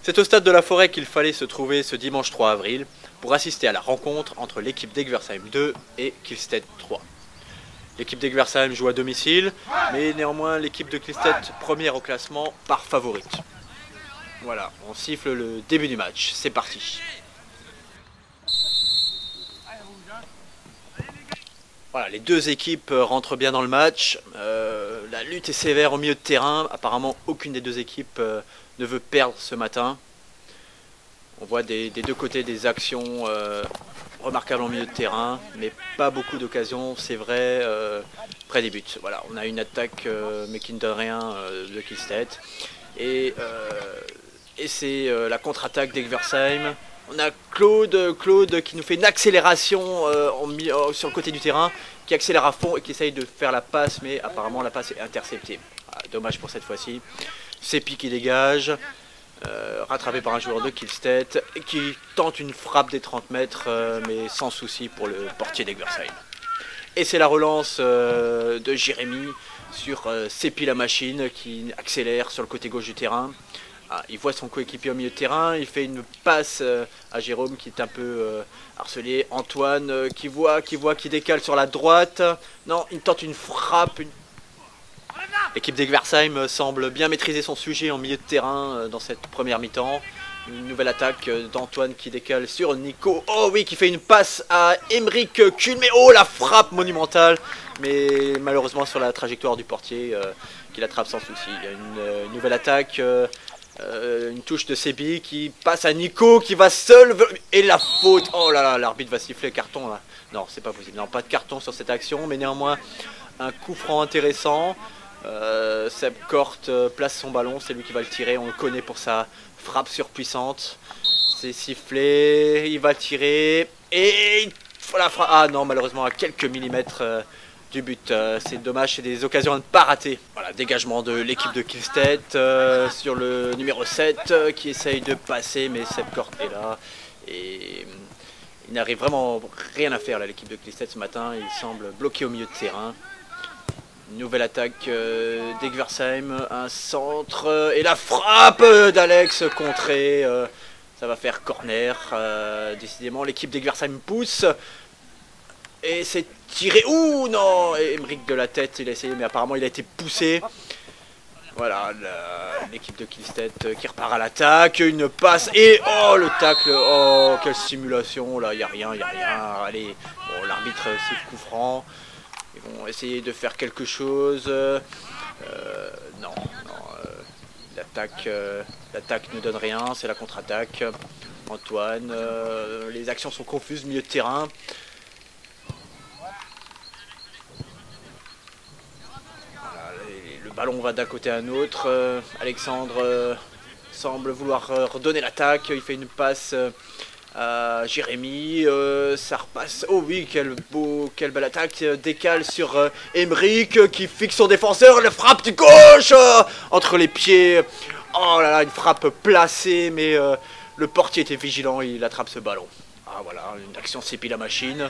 C'est au stade de la Forêt qu'il fallait se trouver ce dimanche 3 avril pour assister à la rencontre entre l'équipe d'Egeversheim 2 et Kielstedt 3. L'équipe d'Egeversheim joue à domicile, mais néanmoins l'équipe de Kielstedt, première au classement, part favorite. Voilà, on siffle le début du match, c'est parti. Voilà, les deux équipes rentrent bien dans le match, la lutte est sévère au milieu de terrain, apparemment aucune des deux équipes ne veut perdre ce matin. On voit des deux côtés des actions remarquables en milieu de terrain, mais pas beaucoup d'occasions, c'est vrai, près des buts. Voilà, on a une attaque mais qui ne donne rien de Kielstedt. Et c'est la contre-attaque d'Egeversheim. On a Claude qui nous fait une accélération sur le côté du terrain, qui accélère à fond et qui essaye de faire la passe, mais apparemment la passe est interceptée. Ah, dommage pour cette fois-ci. Sepi qui dégage, rattrapé par un joueur de Kielstedt, qui tente une frappe des 30 mètres, mais sans souci pour le portier d'Egeversheim. Et c'est la relance de Jérémy sur Sepi la machine, qui accélère sur le côté gauche du terrain. Ah, il voit son coéquipier au milieu de terrain, il fait une passe à Jérôme qui est un peu harcelé. Antoine qui décale sur la droite. Non, il tente une frappe. L'équipe d'Egeversheim semble bien maîtriser son sujet en milieu de terrain dans cette première mi-temps. Une nouvelle attaque d'Antoine qui décale sur Nico. Oh oui, qui fait une passe à Emeric Kuhn. Mais oh, la frappe monumentale. Mais malheureusement sur la trajectoire du portier qui l'attrape sans souci. Il y a une nouvelle attaque. Une touche de Sebi qui passe à Nico qui va seul et la faute. Oh là là, l'arbitre va siffler carton là. Non, c'est pas possible. Non, pas de carton sur cette action, mais néanmoins un coup franc intéressant. Seb Kort place son ballon, c'est lui qui va le tirer. On le connaît pour sa frappe surpuissante. C'est sifflé, il va tirer et voilà. Ah non, malheureusement à quelques millimètres du but. C'est dommage, c'est des occasions à ne pas rater. Voilà, dégagement de l'équipe de Kielstedt sur le numéro 7 qui essaye de passer, mais Seb Kort est là et il n'arrive vraiment rien à faire là, l'équipe de Kielstedt ce matin. Il semble bloqué au milieu de terrain. Une nouvelle attaque d'Egeversheim, un centre et la frappe d'Alex contrée. Ça va faire corner. Décidément, l'équipe d'Egeversheim pousse. Et c'est tiré. Ouh non, Emeric de la tête, il a essayé, mais apparemment il a été poussé. Voilà, l'équipe de Kielstedt qui repart à l'attaque. Une passe et oh le tacle. Oh, quelle simulation là, il n'y a rien, il n'y a rien. Allez, bon, l'arbitre siffle coup franc. Ils vont essayer de faire quelque chose. Non, l'attaque ne donne rien, c'est la contre-attaque. Antoine, les actions sont confuses, milieu de terrain. Voilà, le ballon va d'un côté à un autre. Alexandre semble vouloir redonner l'attaque. Il fait une passe Jérémy, ça repasse. Oh oui, quelle belle attaque. Décale sur Emeric qui fixe son défenseur. Le frappe du gauche entre les pieds. Oh là là, une frappe placée, mais le portier était vigilant, il attrape ce ballon. Ah voilà, une action Sepi la machine,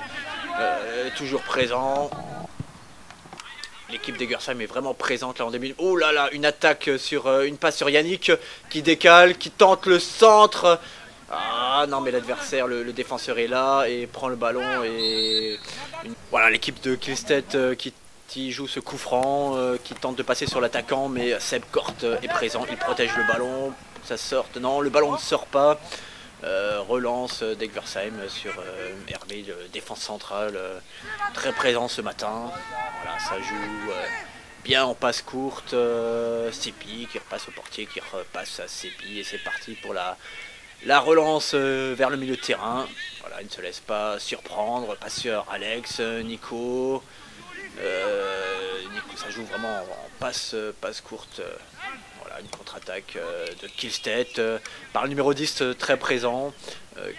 toujours présent. L'équipe d'Egeversheim est vraiment présente là en début. Oh là là, une attaque sur une passe sur Yannick qui décale, qui tente le centre. Ah non, mais l'adversaire, le défenseur est là et prend le ballon. Et voilà, l'équipe de Kielstedt qui joue ce coup franc, qui tente de passer sur l'attaquant, mais Seb Kort est présent, il protège le ballon, ça sort. Non, le ballon ne sort pas. Relance d'Egeversheim sur Hervé, défense centrale, très présent ce matin. Voilà, ça joue bien en passe courte. Sepi qui repasse au portier, qui repasse à Sepi, et c'est parti pour la relance vers le milieu de terrain. Voilà, il ne se laisse pas surprendre. Passeur Alex, Nico. Nico, ça joue vraiment en passe courte. Voilà, une contre-attaque de Kielstedt par le numéro 10 très présent,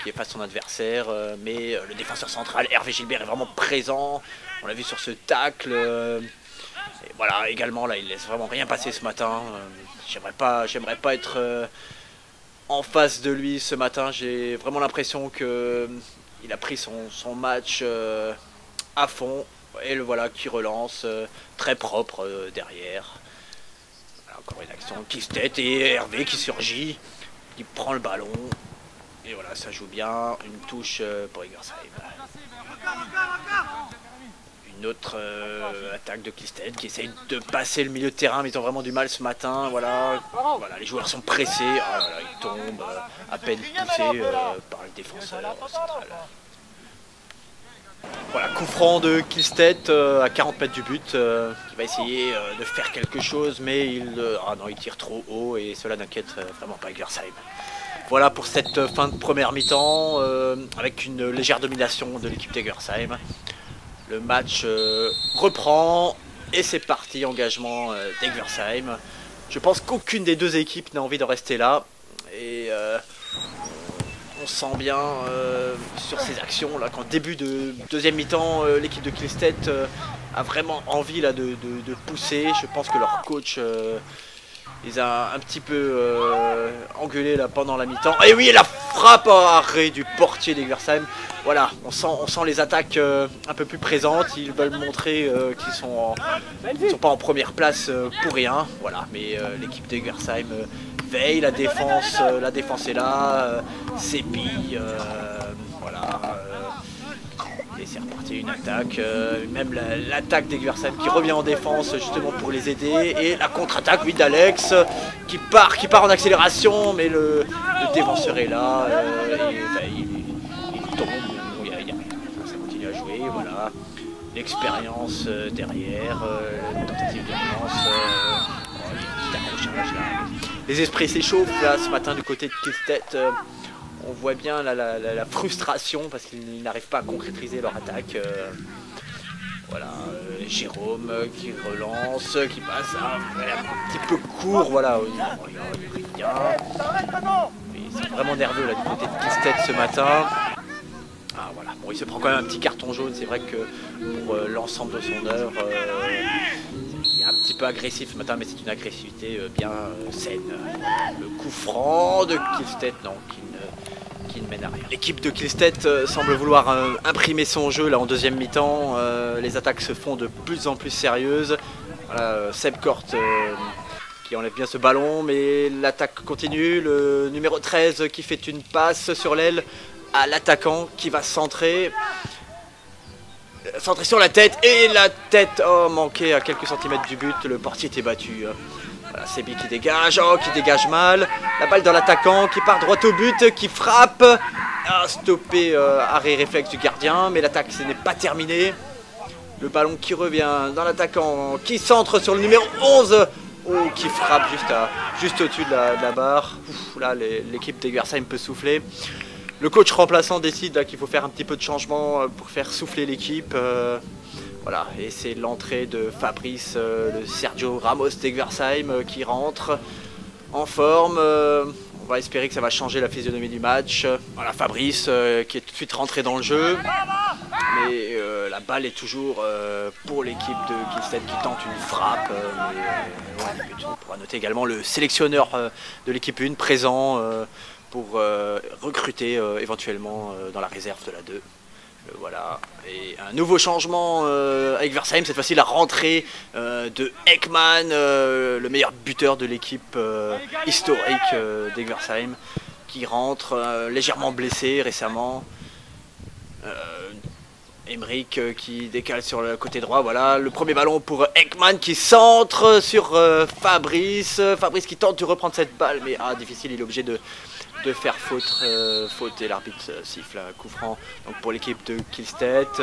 qui est face à son adversaire. Mais le défenseur central, Hervé Gilbert, est vraiment présent. On l'a vu sur ce tacle. Et voilà, également, là, il laisse vraiment rien passer ce matin. J'aimerais pas être en face de lui ce matin. J'ai vraiment l'impression qu'il a pris son match à fond. Et le voilà qui relance, très propre derrière. Voilà, encore une action Kielstedt et Hervé qui surgit. qui prend le ballon. Et voilà, ça joue bien. Une touche pour Egersheim. Une autre attaque de Kielstedt qui essaye de passer le milieu de terrain, mais ils ont vraiment du mal ce matin. Voilà, les joueurs sont pressés. Oh là là, ils tombent à peine poussés par le défenseur central. Voilà, coup franc de Kielstedt à 40 mètres du but, qui va essayer de faire quelque chose, mais il tire trop haut et cela n'inquiète vraiment pas Egersheim. Voilà pour cette fin de première mi-temps, avec une légère domination de l'équipe d'Egersheim. Le match reprend et c'est parti, engagement d'Egersheim. Je pense qu'aucune des deux équipes n'a envie de rester là. Et on sent bien sur ces actions là qu'en début de deuxième mi-temps, l'équipe de Kielstedt a vraiment envie là, de pousser. Je pense que leur coach les a un petit peu engueulés là, pendant la mi-temps. Et oui, la frappe à arrêt du portier d'Egersheim. Voilà, on sent les attaques un peu plus présentes. Ils veulent montrer qu'ils sont pas en première place pour rien. Voilà, mais l'équipe d'Egersheim veille, la défense est là, s'épille, voilà. Et c'est reparti une attaque, même l'attaque d'Egersheim qui revient en défense justement pour les aider. Et la contre-attaque, oui, d'Alex qui part en accélération, mais le défenseur est là, il tombe, il n'y a rien, ça continue à jouer, voilà. L'expérience derrière, une tentative de relance, petit accrochage là. Les esprits s'échauffent là ce matin du côté de Kielstedt. On voit bien la frustration parce qu'ils n'arrivent pas à concrétiser leur attaque. Voilà, Jérôme qui relance, qui passe un petit peu court, voilà, il n'y a rien. C'est vraiment nerveux là du côté de Kielstedt ce matin. Ah voilà, bon, il se prend quand même un petit carton jaune, c'est vrai que pour l'ensemble de son œuvre, il est un petit peu agressif ce matin, mais c'est une agressivité bien saine. Le coup franc de Kielstedt, non, qui ne mène à rien. L'équipe de Kielstedt semble vouloir imprimer son jeu là en deuxième mi-temps. Les attaques se font de plus en plus sérieuses. Voilà, Seb Kort qui enlève bien ce ballon, mais l'attaque continue. Le numéro 13 qui fait une passe sur l'aile à l'attaquant qui va centrer sur la tête, et la tête manquée à quelques centimètres du but. Le portier était battu. Voilà, Sebi qui dégage, qui dégage mal. La balle dans l'attaquant qui part droit au but, qui frappe. Stoppé, arrêt réflexe du gardien, mais l'attaque ce n'est pas terminé. Le ballon qui revient dans l'attaquant, qui centre sur le numéro 11. Qui frappe juste au-dessus de la barre. Ouf, là, l'équipe d'Egersheim peut souffler. Le coach remplaçant décide qu'il faut faire un petit peu de changement pour faire souffler l'équipe. Voilà, et c'est l'entrée de Fabrice, le Sergio Ramos d'Egersheim qui rentre en forme. On va espérer que ça va changer la physionomie du match. Voilà, Fabrice qui est tout de suite rentré dans le jeu. Mais la balle est toujours pour l'équipe de Kielstedt qui tente une frappe. On pourra noter également le sélectionneur de l'équipe 1 présent pour recruter éventuellement dans la réserve de la 2. Voilà, et un nouveau changement à Egersheim, cette fois-ci la rentrée de Ekman, le meilleur buteur de l'équipe historique d'Egersheim, qui rentre légèrement blessé récemment. Emerick qui décale sur le côté droit, voilà, le premier ballon pour Ekman qui centre sur Fabrice. Fabrice qui tente de reprendre cette balle, mais difficile, il est obligé de faire faute et l'arbitre siffle un coup franc donc pour l'équipe de Kielstedt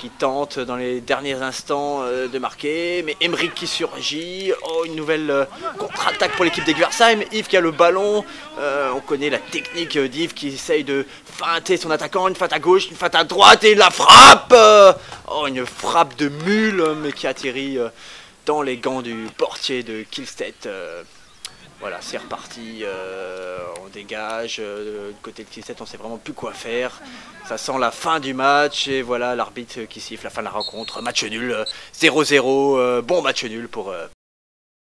qui tente dans les derniers instants de marquer, mais Emerick qui surgit. Une nouvelle contre-attaque pour l'équipe d'Egersheim. Yves qui a le ballon, on connaît la technique d'Yves qui essaye de feinter son attaquant, une feinte à gauche, une feinte à droite et la frappe. Une frappe de mule, mais qui atterrit dans les gants du portier de Kielstedt. Voilà, c'est reparti, on dégage, du côté de Kielstedt on sait vraiment plus quoi faire, ça sent la fin du match et voilà l'arbitre qui siffle la fin de la rencontre, match nul, 0-0, bon match nul pour